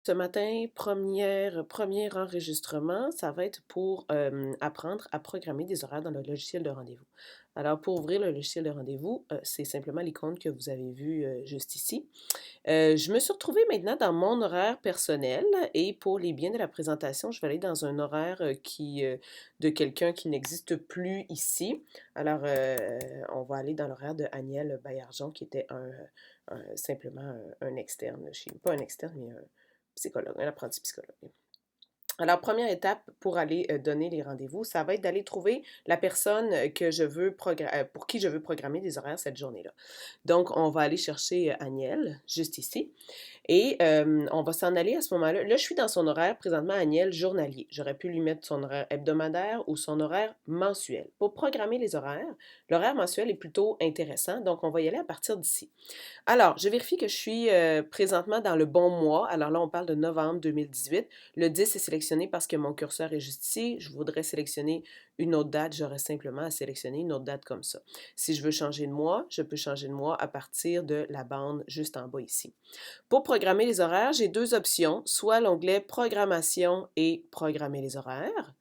Ce matin, premier enregistrement, ça va être pour apprendre à programmer des horaires dans le logiciel de rendez-vous. Alors, pour ouvrir le logiciel de rendez-vous, c'est simplement l'icône que vous avez vue juste ici. Je me suis retrouvée maintenant dans mon horaire personnel et pour les biens de la présentation, je vais aller dans un horaire de quelqu'un qui n'existe plus ici. Alors, on va aller dans l'horaire de Agnès Baillargeon, qui était simplement un externe chez nous. Pas un externe, mais un psychologue, un apprenti psychologue. Alors, première étape pour aller donner les rendez-vous, ça va être d'aller trouver la personne pour qui je veux programmer des horaires cette journée-là. Donc, on va aller chercher Agnès, juste ici. Et on va s'en aller à ce moment-là. Là, je suis dans son horaire présentement Agnès journalier. J'aurais pu lui mettre son horaire hebdomadaire ou son horaire mensuel. Pour programmer les horaires, l'horaire mensuel est plutôt intéressant, donc on va y aller à partir d'ici. Alors, je vérifie que je suis présentement dans le bon mois. Alors là, on parle de novembre 2018. Le 10 est sélectionné parce que mon curseur est juste ici. Je voudrais sélectionner une autre date. J'aurais simplement à sélectionner une autre date comme ça. Si je veux changer de mois, je peux changer de mois à partir de la bande juste en bas ici. Pour programmer les horaires, j'ai deux options, soit l'onglet Programmation et Programmer les horaires,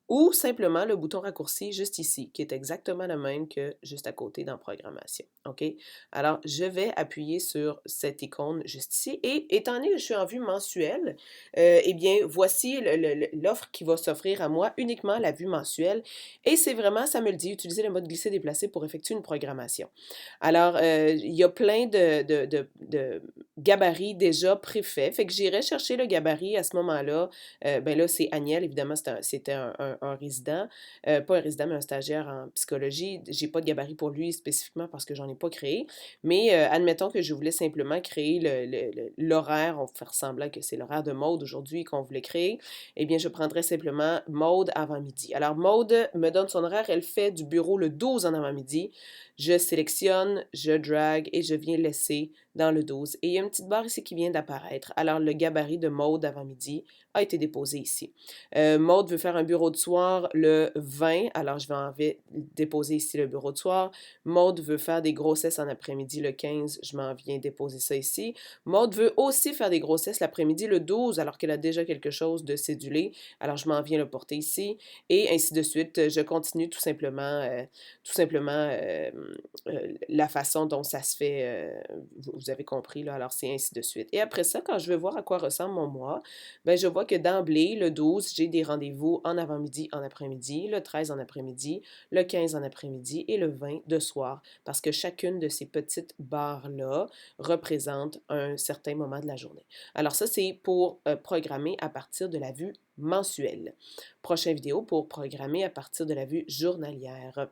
ou simplement le bouton raccourci juste ici, qui est exactement le même que juste à côté dans Programmation. OK? Alors, je vais appuyer sur cette icône juste ici, et étant donné que je suis en vue mensuelle, eh bien, voici l'offre qui va s'offrir à moi, uniquement la vue mensuelle, et c'est vraiment, ça me le dit, utiliser le mode glisser-déplacer pour effectuer une programmation. Alors, il y a plein de gabarit déjà préfet. Fait que j'irai chercher le gabarit à ce moment-là. Ben là, c'est Agnès, évidemment, c'était un résident, pas un résident, mais un stagiaire en psychologie. J'ai pas de gabarit pour lui spécifiquement parce que j'en ai pas créé. Mais admettons que je voulais simplement créer l'horaire, on va faire semblant que c'est l'horaire de Maude aujourd'hui qu'on voulait créer. Eh bien, je prendrais simplement Maude avant midi. Alors, Maude me donne son horaire, elle fait du bureau le 12 en avant-midi. Je sélectionne, je drag et je viens laisser dans le 12. Et il y a une petite barre ici qui vient d'apparaître. Alors, le gabarit de Maude avant-midi a été déposé ici. Maude veut faire un bureau de soir le 20, alors je vais déposer ici le bureau de soir. Maude veut faire des grossesses en après-midi le 15, je m'en viens déposer ça ici. Maude veut aussi faire des grossesses l'après-midi le 12, alors qu'elle a déjà quelque chose de cédulé, alors je m'en viens le porter ici, et ainsi de suite. Je continue tout simplement la façon dont ça se fait, vous avez compris, là, alors c'est ainsi de suite. Et après ça, quand je veux voir à quoi ressemble mon mois, ben, je vois que d'emblée, le 12, j'ai des rendez-vous en avant-midi, en après-midi, le 13 en après-midi, le 15 en après-midi et le 20 de soir, parce que chacune de ces petites barres-là représente un certain moment de la journée. Alors ça, c'est pour programmer à partir de la vue mensuelle. Prochaine vidéo pour programmer à partir de la vue journalière.